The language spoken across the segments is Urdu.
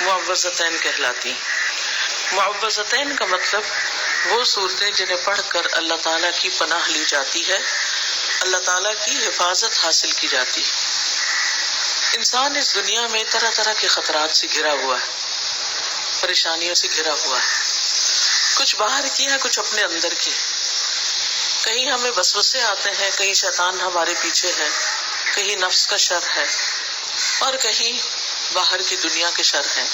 معوذتین کہلاتی ہیں۔ معوذتین کا مطلب وہ صورتیں جنہیں پڑھ کر اللہ تعالیٰ کی پناہ لی جاتی ہے، اللہ تعالیٰ کی حفاظت حاصل کی جاتی ہے۔ انسان اس دنیا میں طرح طرح کے خطرات سے گھرا ہوا ہے، پریشانیوں سے گھرا ہوا ہے، کچھ باہر کی ہے، کچھ اپنے اندر کی۔ کہیں ہمیں وسوسے آتے ہیں، کہیں شیطان ہمارے پیچھے ہے، کہیں نفس کا شر ہے، اور کہیں باہر کی دنیا کے شر ہیں۔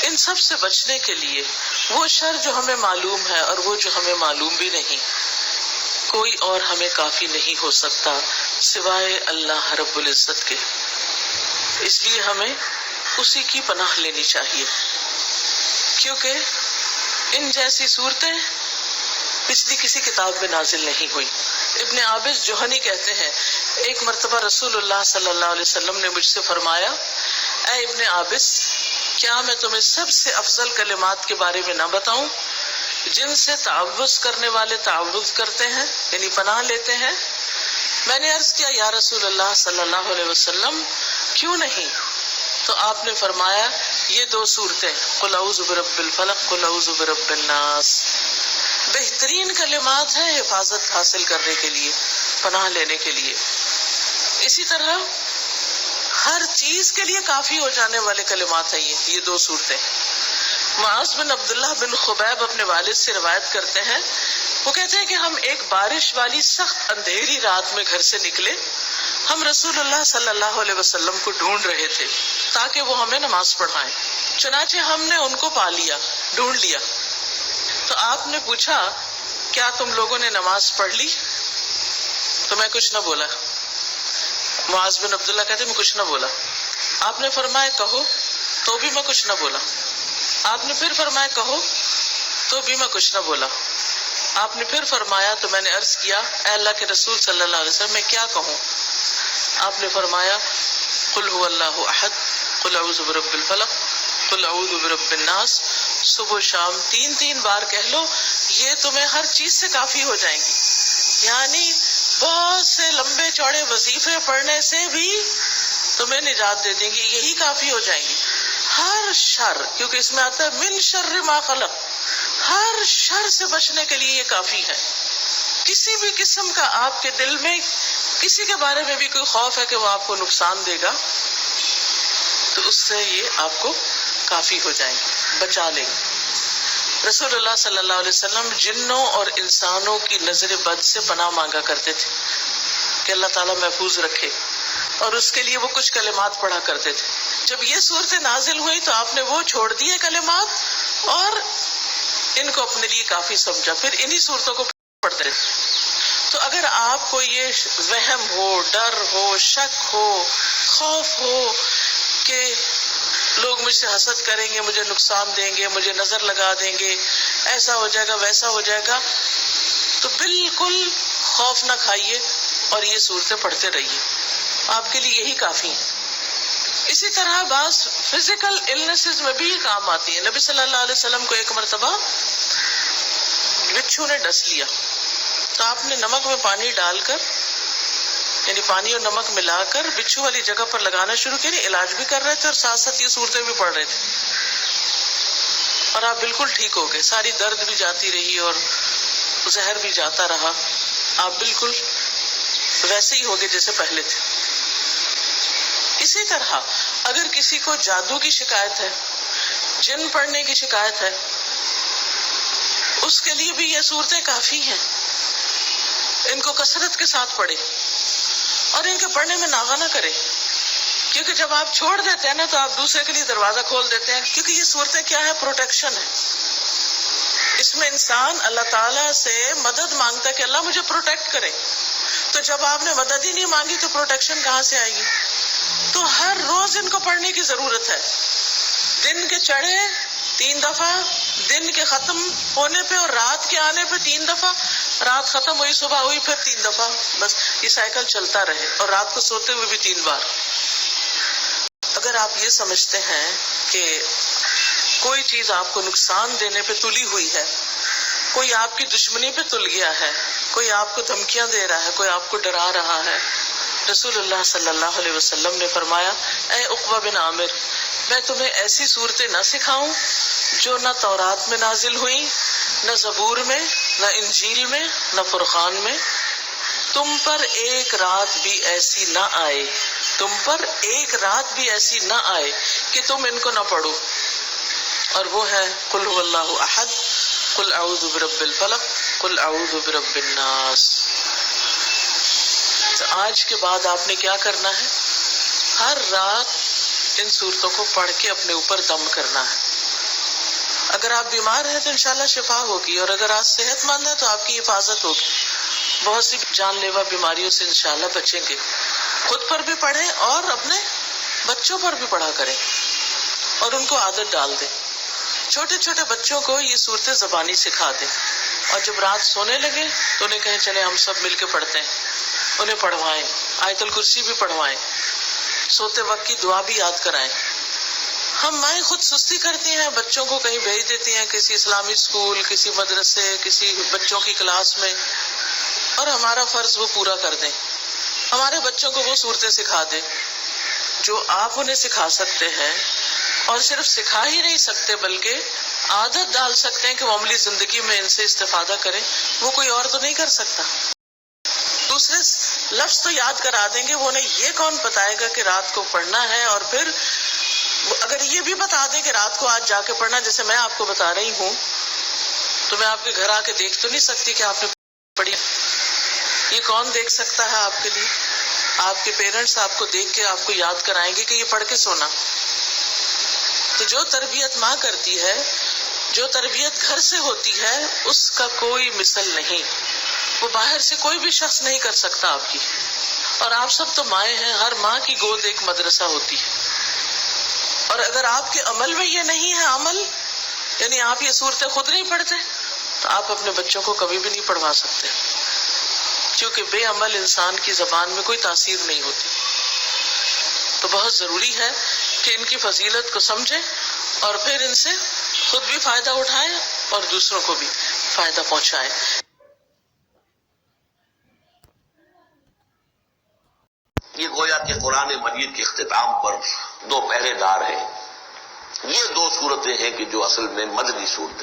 ان سب سے بچنے کے لیے وہ شر جو ہمیں معلوم ہے اور وہ جو ہمیں معلوم بھی نہیں، کوئی اور ہمیں کافی نہیں ہو سکتا سوائے اللہ رب العزت کے۔ اس لیے ہمیں اسی کی پناہ لینی چاہیے، کیونکہ ان جیسی صورتیں پچھلی کسی کتاب میں نازل نہیں ہوئی۔ ابن عابس جوہنی کہتے ہیں، ایک مرتبہ رسول اللہ صلی اللہ علیہ وسلم نے مجھ سے فرمایا، اے ابن عابس، کیا میں تمہیں سب سے افضل کلمات کے بارے میں نہ بتاؤں جن سے تعوذ کرنے والے تعوذ کرتے ہیں، یعنی پناہ لیتے ہیں؟ میں نے عرض کیا، یا رسول اللہ صلی اللہ علیہ وسلم، کیوں نہیں؟ تو آپ نے فرمایا، یہ دو صورتیں، قل اعوذ برب الفلق، قل اعوذ برب الناس، بہترین کلمات ہیں حفاظت حاصل کرنے کے لیے، پناہ لینے کے لیے۔ اسی طرح ہر چیز کے لیے کافی ہو جانے والے کلمات ہیں یہ دو صورتیں۔ معاذ بن عبداللہ بن خبیب اپنے والد سے روایت کرتے ہیں، وہ کہتے ہیں کہ ہم ایک بارش والی سخت اندھیری رات میں گھر سے نکلے، ہم رسول اللہ صلی اللہ علیہ وسلم کو ڈھونڈ رہے تھے تاکہ وہ ہمیں نماز پڑھائیں۔ چنانچہ ہم نے ان کو پا لیا، ڈھونڈ لیا۔ تو آپ نے پوچھا، کیا تم لوگوں نے نماز پڑھ لی؟ تو میں کچھ نہ بولا۔ معاذ بن عبداللہ کہتے میں کچھ نہ بولا۔ آپ نے فرمایا کہو، تو بھی میں کچھ نہ بولا۔ آپ نے پھر فرمایا کہو، تو بھی میں کچھ نہ بولا۔ آپ نے پھر فرمایا تو میں نے عرض کیا، اے اللہ کے رسول صلی اللہ علیہ وسلم، میں کیا کہوں؟ آپ نے فرمایا، قل هو اللہ احد، قل اعوذ برب الفلق، قل اعوذ برب الناس، صبح و شام 3 بار کہہ لو، یہ تمہیں ہر چیز سے کافی ہو جائیں گی۔ یعنی بہت سے لمبے چوڑے وظیفے پڑھنے سے بھی تمہیں نجات دے دیں گی، یہی کافی ہو جائیں گی۔ ہر شر، کیونکہ اس میں آتا ہے من شر ما خلق، ہر شر سے بچنے کے لیے یہ کافی ہے۔ کسی بھی قسم کا آپ کے دل میں کسی کے بارے میں بھی کوئی خوف ہے کہ وہ آپ کو نقصان دے گا، تو اس سے یہ آپ کو کافی ہو جائیں گے، بچا لیں گے۔ رسول اللہ صلی اللہ علیہ وسلم جنوں اور انسانوں کی نظر بد سے پناہ مانگا کرتے تھے کہ اللہ تعالیٰ محفوظ رکھے، اور اس کے لیے وہ کچھ کلمات پڑھا کرتے تھے۔ جب یہ صورتیں نازل ہوئی تو آپ نے وہ چھوڑ دیے کلمات اور ان کو اپنے لیے کافی سمجھا، پھر انہی صورتوں کو پڑھتے تھے۔ تو اگر آپ کو یہ وہم ہو، ڈر ہو، شک ہو، خوف ہو کہ لوگ مجھ سے حسد کریں گے، مجھے نقصان دیں گے، مجھے نظر لگا دیں گے، ایسا ہو جائے گا، ویسا ہو جائے گا، تو بالکل خوف نہ کھائیے اور یہ صورتیں پڑھتے رہیے، آپ کے لیے یہی کافی ہیں۔ اسی طرح بعض فزیکل النیسز میں بھی یہ کام آتی ہے۔ نبی صلی اللہ علیہ وسلم کو ایک مرتبہ بچھو نے ڈس لیا، تو آپ نے نمک میں پانی ڈال کر، یعنی پانی اور نمک ملا کر بچھو والی جگہ پر لگانا شروع کیا، علاج بھی کر رہے تھے اور ساتھ ساتھ یہ صورتیں بھی پڑھ رہے تھے، اور آپ بالکل ٹھیک ہو گئے، ساری درد بھی جاتی رہی اور زہر بھی جاتا رہا، آپ بالکل ویسے ہی ہو گئے جیسے پہلے تھے۔ اسی طرح اگر کسی کو جادو کی شکایت ہے، جن پڑھنے کی شکایت ہے، اس کے لیے بھی یہ صورتیں کافی ہیں۔ ان کو کثرت کے ساتھ پڑھے اور ان کے پڑھنے میں ناغہ نہ کرے، کیونکہ جب آپ چھوڑ دیتے ہیں نا تو آپ دوسرے کے لیے دروازہ کھول دیتے ہیں، کیونکہ یہ صورتیں کیا ہے؟ پروٹیکشن ہے۔ اس میں انسان اللہ تعالیٰ سے مدد مانگتا ہے کہ اللہ مجھے پروٹیکٹ کرے، تو جب آپ نے مدد ہی نہیں مانگی تو پروٹیکشن کہاں سے آئے گی؟ تو ہر روز ان کو پڑھنے کی ضرورت ہے، دن کے چڑھے 3 دفعہ، دن کے ختم ہونے پہ اور رات کے آنے پہ 3 دفعہ، رات ختم ہوئی صبح ہوئی پھر 3 دفعہ، بس یہ سائیکل چلتا رہے، اور رات کو سوتے ہوئے بھی 3 بار۔ اگر آپ یہ سمجھتے ہیں کہ کوئی چیز آپ کو نقصان دینے پہ تلی ہوئی ہے، کوئی آپ کی دشمنی پہ تل گیا ہے، کوئی آپ کو دھمکیاں دے رہا ہے، کوئی آپ کو ڈرا رہا ہے، رسول اللہ صلی اللہ علیہ وسلم نے فرمایا، اے عقبہ بن عامر، میں تمہیں ایسی صورتیں نہ سکھاؤں جو نہ تورات میں نازل ہوئی، نہ زبور میں، نہ انجیل میں، نہ فرقان میں. تم پر ایک رات بھی ایسی نہ آئے، تم پر ایک رات بھی ایسی نہ آئے کہ تم ان کو نہ پڑھو. اور وہ ہے قل هو اللہ احد، قل اعوذ برب الفلق، قل اعوذ برب الناس. تو آج کے بعد آپ نے کیا کرنا ہے؟ ہر رات ان صورتوں کو پڑھ کے اپنے اوپر دم کرنا ہے. اگر آپ بیمار ہیں تو انشاءاللہ شفا ہوگی، اور اگر آپ صحت مند ہیں تو آپ کی حفاظت ہوگی. بہت سی جان لیوا بیماریوں سے انشاءاللہ بچیں گے. خود پر بھی پڑھیں اور اپنے بچوں پر بھی پڑھا کریں اور ان کو عادت ڈال دیں. چھوٹے چھوٹے بچوں کو یہ صورتیں زبانی سکھا دیں، اور جب رات سونے لگے تو انہیں کہیں چلے ہم سب مل کے پڑھتے ہیں. انہیں پڑھوائیں، آیت الکرسی بھی پڑھوائیں، سوتے وقت کی دعا بھی یاد کرائیں. ہم مائیں خود سستی کرتی ہیں، بچوں کو کہیں بھیج دیتی ہیں کسی اسلامی اسکول، کسی مدرسے، کسی بچوں کی کلاس میں، اور ہمارا فرض وہ پورا کر دیں. ہمارے بچوں کو وہ صورتیں سکھا دیں جو آپ انہیں سکھا سکتے ہیں، اور صرف سکھا ہی نہیں سکتے بلکہ عادت ڈال سکتے ہیں کہ وہ عملی زندگی میں ان سے استفادہ کریں. وہ کوئی اور تو نہیں کر سکتا. دوسرے لفظ تو یاد کرا دیں گے، وہ انہیں یہ کون بتائے گا کہ رات کو پڑھنا ہے. اور پھر اگر یہ بھی بتا دیں کہ رات کو آج جا کے پڑھنا، جیسے میں آپ کو بتا رہی ہوں، تو میں آپ کے گھر آ کے دیکھ تو نہیں سکتی کہ آپ نے پڑھی. یہ کون دیکھ سکتا ہے آپ کے لیے؟ آپ کے پیرنٹس آپ کو دیکھ کے آپ کو یاد کرائیں گے کہ یہ پڑھ کے سونا. تو جو تربیت ماں کرتی ہے، جو تربیت گھر سے ہوتی ہے، اس کا کوئی مثل نہیں. وہ باہر سے کوئی بھی شخص نہیں کر سکتا آپ کی. اور آپ سب تو مائیں ہیں، ہر ماں کی گود ایک مدرسہ ہوتی ہے. اور اگر آپ کے عمل میں یہ نہیں ہے عمل، یعنی آپ یہ صورتیں خود نہیں پڑھتے، تو آپ اپنے بچوں کو کبھی بھی نہیں پڑھوا سکتے، کیونکہ بے عمل انسان کی زبان میں کوئی تاثیر نہیں ہوتی. تو بہت ضروری ہے کہ ان کی فضیلت کو سمجھیں اور پھر ان سے خود بھی فائدہ اٹھائیں اور دوسروں کو بھی فائدہ پہنچائیں. یہ گویا کہ قرآن مجید کے اختتام پر دو پہرے دار ہیں. یہ دو صورتیں ہیں کہ جو اصل میں مدنی صورتیں